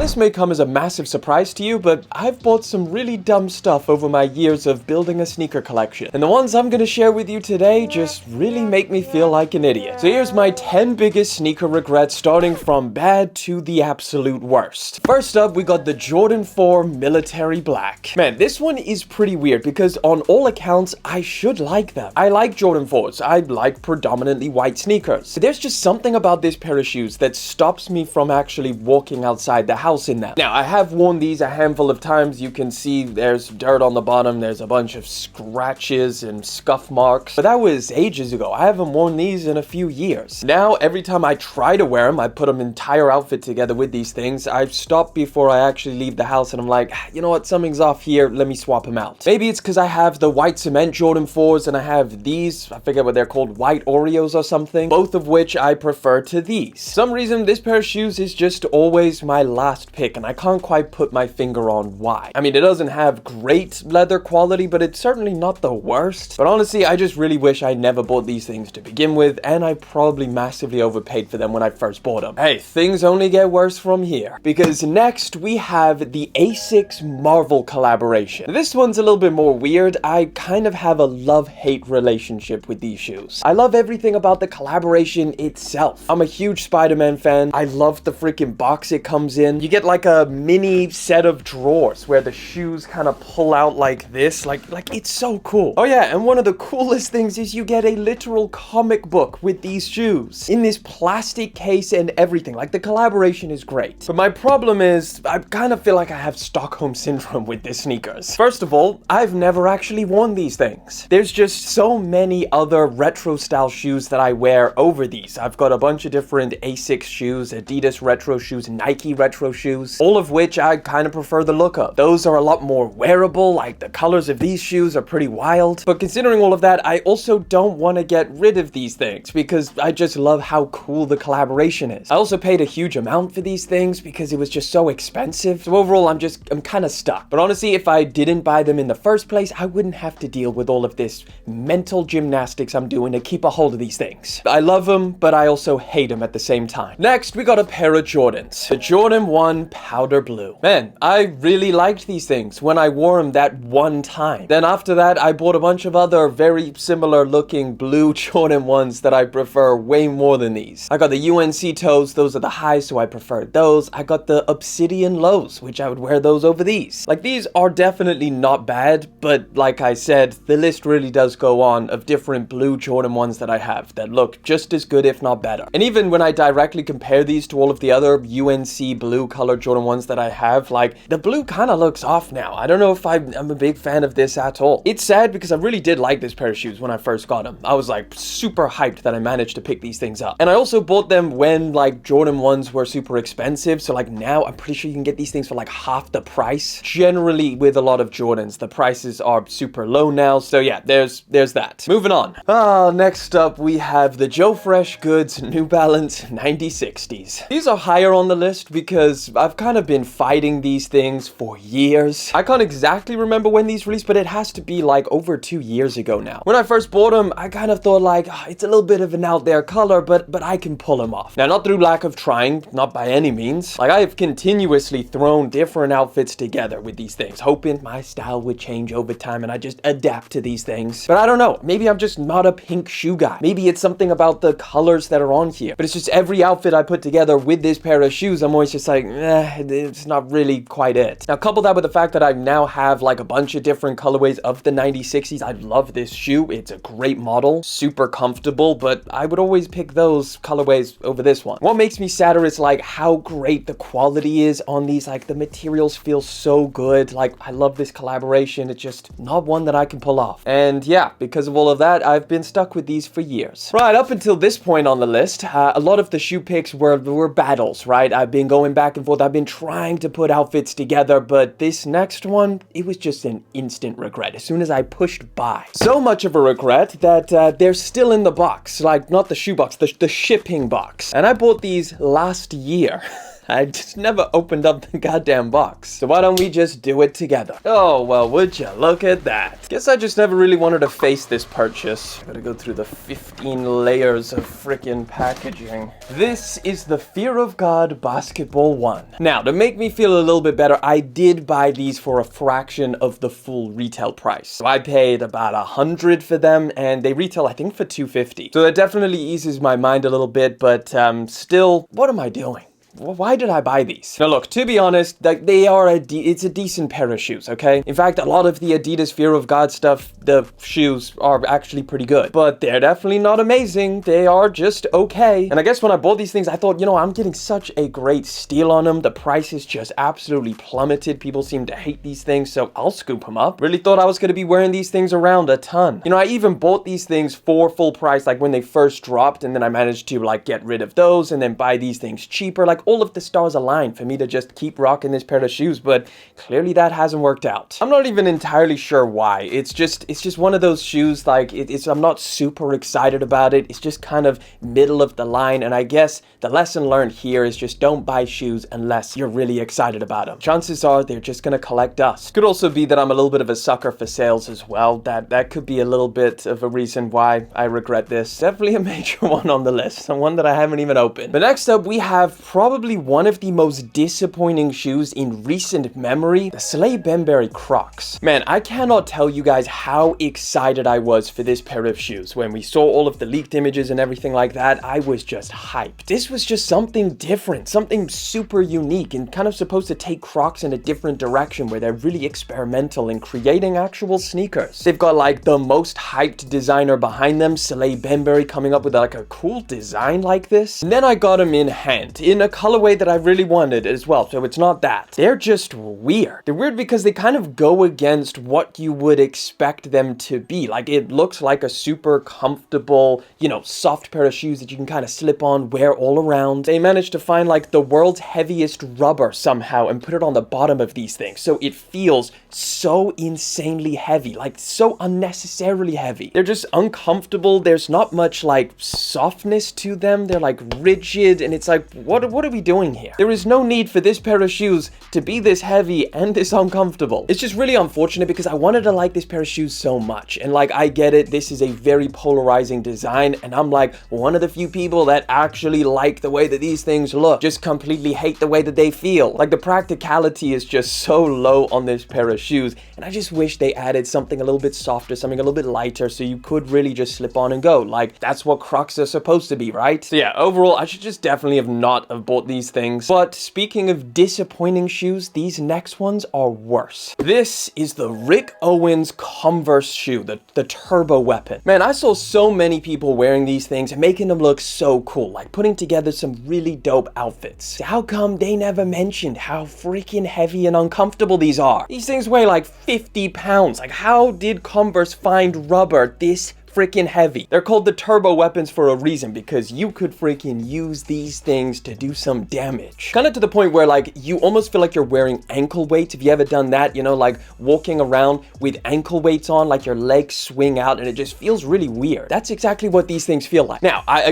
this may come as a massive surprise to you, but I've bought some really dumb stuff over my years of building a sneaker collection. And the ones I'm gonna share with you today just really make me feel like an idiot. So here's my 10 biggest sneaker regrets, starting from bad to the absolute worst. First up, we got the Jordan 4 Military Black. Man, this one is pretty weird because on all accounts, I should like them. I like Jordan 4s. I like predominantly white sneakers. But there's just something about this pair of shoes that stops me from actually walking outside the house in them. Now, I have worn these a handful of times. You can see there's dirt on the bottom. There's a bunch of scratches and scuff marks. But that was ages ago. I haven't worn these in a few years. Now, every time I try to wear them, I put an entire outfit together with these things. I stop before I actually leave the house and I'm like, you know what, something's off here. Let me swap them out. Maybe it's because I have the white cement Jordan 4s and I have these, I forget what they're called, white Oreos or something, both of which I prefer to these. For some reason, this pair of shoes is just always my last pick and I can't quite put my finger on why. I mean, it doesn't have great leather quality, but it's certainly not the worst. But honestly, I just really wish I never bought these things to begin with, and I probably massively overpaid for them when I first bought them. Hey, things only get worse from here. Because next, we have the Asics Marvel collaboration. This one's a little bit more weird. I kind of have a love-hate relationship with these shoes. I love everything about the collaboration itself. I'm a huge Spider-Man fan. I love the freaking box it comes in. You get like a mini set of drawers where the shoes kind of pull out like this. Like it's so cool. Oh yeah, and one of the coolest things is you get a literal comic book with these shoes in this plastic case and everything. Like, the collaboration is great. But my problem is I kind of feel like I have Stockholm syndrome with these sneakers. First of all, I've never actually worn these things. There's just so many other retro style shoes that I wear over these. I've got a bunch of different Asics shoes, Adidas retro shoes, Nike retro shoes, all of which I kind of prefer the look of. Those are a lot more wearable, like the colors of these shoes are pretty wild. But considering all of that, I also don't want to get rid of these things because I just love how cool the collaboration is. I also paid a huge amount for these things because it was just so expensive. So overall, I'm kind of stuck. But honestly, if I didn't buy them in the first place, I wouldn't have to deal with all of this mental gymnastics I'm doing to keep a hold of these things. I love them, but I also hate them at the same time. Next, we got a pair of Jordans. The Jordan 1 Powder Blue. Man, I really liked these things when I wore them that one time. Then after that, I bought a bunch of other very similar looking blue Jordan 1s that I prefer way more than these. I got the UNC toes. Those are the highs, so I preferred those. I got the Obsidian lows, which I would wear those over these. Like, these are definitely not bad, but like I said, the list really does go on of different blue Jordan 1s that I have that look just as good, if not better. And even when I directly compare these to all of the other UNC blue colored Jordan 1s that I have, like, the blue kind of looks off now. I don't know if I'm a big fan of this at all. It's sad because I really did like this pair of shoes when I first got them. I was like super hyped that I managed to pick these things up. And I also bought them when like Jordan 1s were super expensive. So like now I'm pretty sure you can get these things for like half the price. Generally with a lot of Jordans, the prices are super low now. So yeah, there's that. Moving on. Next up we have the Joe Fresh Goods New Balance 9060s. These are higher on the list because I've kind of been fighting these things for years. I can't exactly remember when these released, but it has to be like over 2 years ago now. When I first bought them, I kind of thought like, it's a little bit of an out there color, but I can pull them off. Now, not through lack of trying, not by any means. Like, I have continuously thrown different outfits together with these things, hoping my style would change over time and I just adapt to these things. But I don't know, maybe I'm just not a pink shoe guy. Maybe it's something about the colors that are on here. But it's just every outfit I put together with this pair of shoes, I'm always just like, it's not really quite it. Now, couple that with the fact that I now have like a bunch of different colorways of the 9060s. I love this shoe. It's a great model, super comfortable, but I would always pick those colorways over this one. What makes me sadder is like how great the quality is on these. Like, the materials feel so good. Like, I love this collaboration. It's just not one that I can pull off. And yeah, because of all of that, I've been stuck with these for years. Right, up until this point on the list, a lot of the shoe picks were battles, right? I've been going back and forth. I've been trying to put outfits together, but this next one, it was just an instant regret as soon as I pushed by. So much of a regret that they're still in the box. Like, not the shoe box, the shipping box. And I bought these last year. I just never opened up the goddamn box. So why don't we just do it together? Oh, well, would you look at that? Guess I just never really wanted to face this purchase. Gotta go through the 15 layers of freaking packaging. This is the Fear of God Basketball 1. Now, to make me feel a little bit better, I did buy these for a fraction of the full retail price. So I paid about $100 for them, and they retail, I think, for $250. So that definitely eases my mind a little bit, but still, what am I doing? Why did I buy these? Now look, to be honest, like they are it's a decent pair of shoes, okay? In fact, a lot of the Adidas Fear of God stuff, the shoes are actually pretty good, but they're definitely not amazing. They are just okay. And I guess when I bought these things, I thought, you know, I'm getting such a great steal on them. The price is just absolutely plummeted. People seem to hate these things, so I'll scoop them up. Really thought I was going to be wearing these things around a ton. You know, I even bought these things for full price, like when they first dropped, and then I managed to like get rid of those and then buy these things cheaper. Like all of the stars aligned for me to just keep rocking this pair of shoes, but clearly that hasn't worked out. I'm not even entirely sure why. It's just one of those shoes, like I'm not super excited about it. It's just kind of middle of the line, and I guess the lesson learned here is just don't buy shoes unless you're really excited about them. Chances are they're just gonna collect dust. Could also be that I'm a little bit of a sucker for sales as well. That could be a little bit of a reason why I regret this. Definitely a major one on the list, and one that I haven't even opened. But next up, we have probably one of the most disappointing shoes in recent memory, the Slay Benberry Crocs. Man, I cannot tell you guys how excited I was for this pair of shoes. When we saw all of the leaked images and everything like that, I was just hyped. This was just something different, something super unique, and kind of supposed to take Crocs in a different direction where they're really experimental in creating actual sneakers. They've got like the most hyped designer behind them, Slay Benberry, coming up with like a cool design like this. And then I got them in hand, in a colorway that I really wanted as well, so it's not that. They're just weird. They're weird because they kind of go against what you would expect them to be. Like, it looks like a super comfortable, you know, soft pair of shoes that you can kind of slip on, wear all around. They managed to find like the world's heaviest rubber somehow and put it on the bottom of these things, so it feels so insanely heavy, like so unnecessarily heavy. They're just uncomfortable. There's not much like softness to them. They're like rigid, and it's like, what are we doing here? There is no need for this pair of shoes to be this heavy and this uncomfortable. It's just really unfortunate because I wanted to like this pair of shoes so much, and like, I get it, this is a very polarizing design, and I'm like one of the few people that actually like the way that these things look, just completely hate the way that they feel. Like, the practicality is just so low on this pair of shoes, and I just wish they added something a little bit softer, something a little bit lighter, so you could really just slip on and go. Like, that's what Crocs are supposed to be, right? So yeah, overall, I should just definitely not have bought these things. But speaking of disappointing shoes, these next ones are worse. This is the Rick Owens Converse shoe, the turbo weapon. Man, I saw so many people wearing these things and making them look so cool, like putting together some really dope outfits. How come they never mentioned how freaking heavy and uncomfortable these are? These things weigh like 50 pounds. Like, how did Converse find rubber this freaking heavy? They're called the turbo weapons for a reason, because you could freaking use these things to do some damage. Kind of to the point where like you almost feel like you're wearing ankle weights. Have you ever done that? You know, like walking around with ankle weights on, like your legs swing out and it just feels really weird. That's exactly what these things feel like. Now, I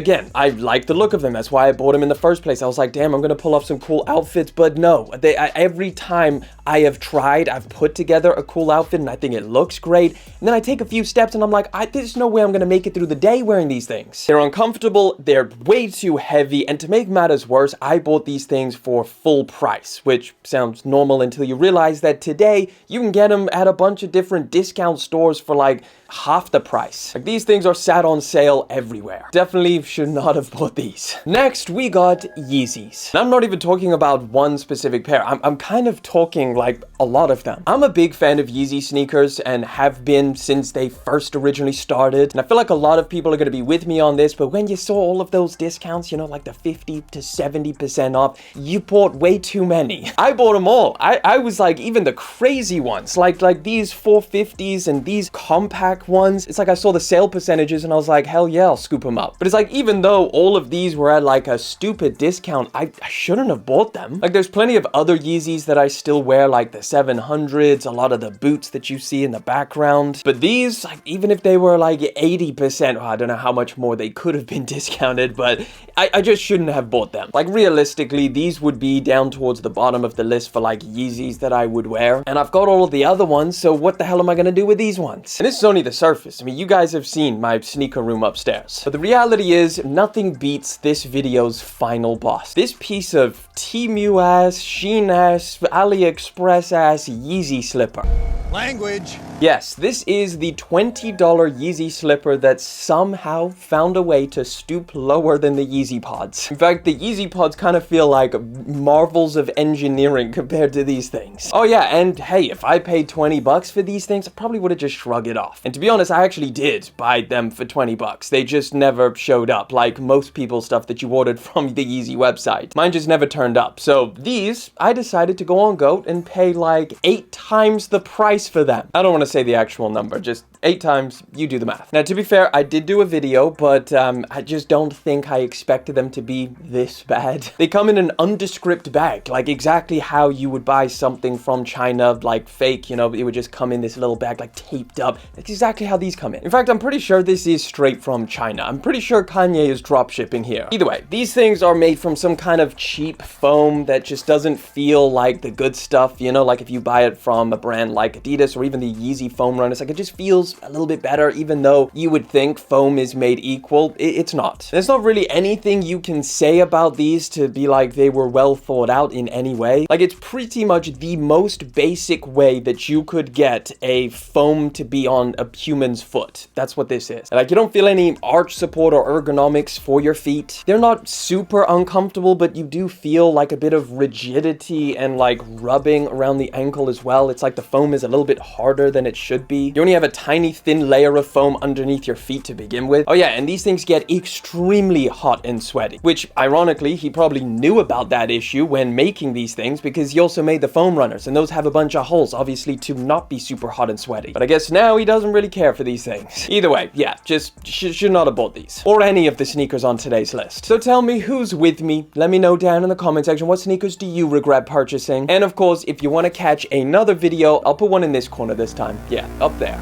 like the look of them. That's why I bought them in the first place. I was like, damn, I'm gonna pull off some cool outfits, but no, every time I have tried, I've put together a cool outfit and I think it looks great, and then I take a few steps and I'm like, there's no way I'm gonna make it through the day wearing these things. They're uncomfortable, they're way too heavy, and to make matters worse, I bought these things for full price, which sounds normal until you realize that today you can get them at a bunch of different discount stores for like half the price. Like, these things are sat on sale everywhere. Definitely should not have bought these. Next, we got Yeezys. And I'm not even talking about one specific pair. I'm kind of talking like a lot of them. I'm a big fan of Yeezy sneakers and have been since they first originally started. And I feel like a lot of people are going to be with me on this, but when you saw all of those discounts, you know, like the 50 to 70% off, you bought way too many. I bought them all. I was like, even the crazy ones, like these 450s and these compact ones. It's like I saw the sale percentages and I was like, hell yeah, I'll scoop them up. But it's like, even though all of these were at like a stupid discount, I shouldn't have bought them. Like, there's plenty of other Yeezys that I still wear, like the 700s, a lot of the boots that you see in the background. But these, like, even if they were like 80%. I don't know how much more they could have been discounted, but I just shouldn't have bought them. Like, realistically, these would be down towards the bottom of the list for like Yeezys that I would wear. And I've got all of the other ones, so what the hell am I gonna do with these ones? And this is only the surface. I mean, you guys have seen my sneaker room upstairs. But the reality is, nothing beats this video's final boss. This piece of Temu ass, Shein ass, AliExpress ass Yeezy slipper. Language. Yes, this is the $20 Yeezy slipper that somehow found a way to stoop lower than the Yeezy pods. In fact, the Yeezy pods kind of feel like marvels of engineering compared to these things. Oh yeah, and hey, if I paid 20 bucks for these things, I probably would have just shrugged it off. And to be honest, I actually did buy them for 20 bucks. They just never showed up, like most people's stuff that you ordered from the Yeezy website. Mine just never turned up. So these, I decided to go on Goat and pay like 8 times the price for them. I don't want to say the actual number, just 8 times, you do the math. Now, to be fair, I did do a video, but I just don't think I expected them to be this bad. They come in an undescript bag, like exactly how you would buy something from China, like fake, you know, it would just come in this little bag, like taped up. That's exactly how these come in. In fact, I'm pretty sure this is straight from China. I'm pretty sure Kanye is drop shipping here. Either way, these things are made from some kind of cheap foam that just doesn't feel like the good stuff, you know, like if you buy it from a brand like Adidas or even the Yeezy foam runners, like it just feels a little bit better, even though you would think foam is made equal. It's not. There's not really anything you can say about these to be like they were well thought out in any way. Like, it's pretty much the most basic way that you could get a foam to be on a human's foot. That's what this is. Like, you don't feel any arch support or ergonomics for your feet. They're not super uncomfortable, but you do feel like a bit of rigidity and like rubbing around the ankle as well. It's like the foam is a little bit harder than it should be. You only have a tiny thin layer of foam underneath your feet to begin with. Oh yeah, and these things get extremely hot and sweaty, which ironically, he probably knew about that issue when making these things because he also made the foam runners, and those have a bunch of holes, obviously, to not be super hot and sweaty. But I guess now he doesn't really care for these things. Either way, yeah, just should not have bought these. Or any of the sneakers on today's list. So tell me who's with me. Let me know down in the comment section, what sneakers do you regret purchasing? And of course, if you want to catch another video, I'll put one in this corner this time. Yeah, up there.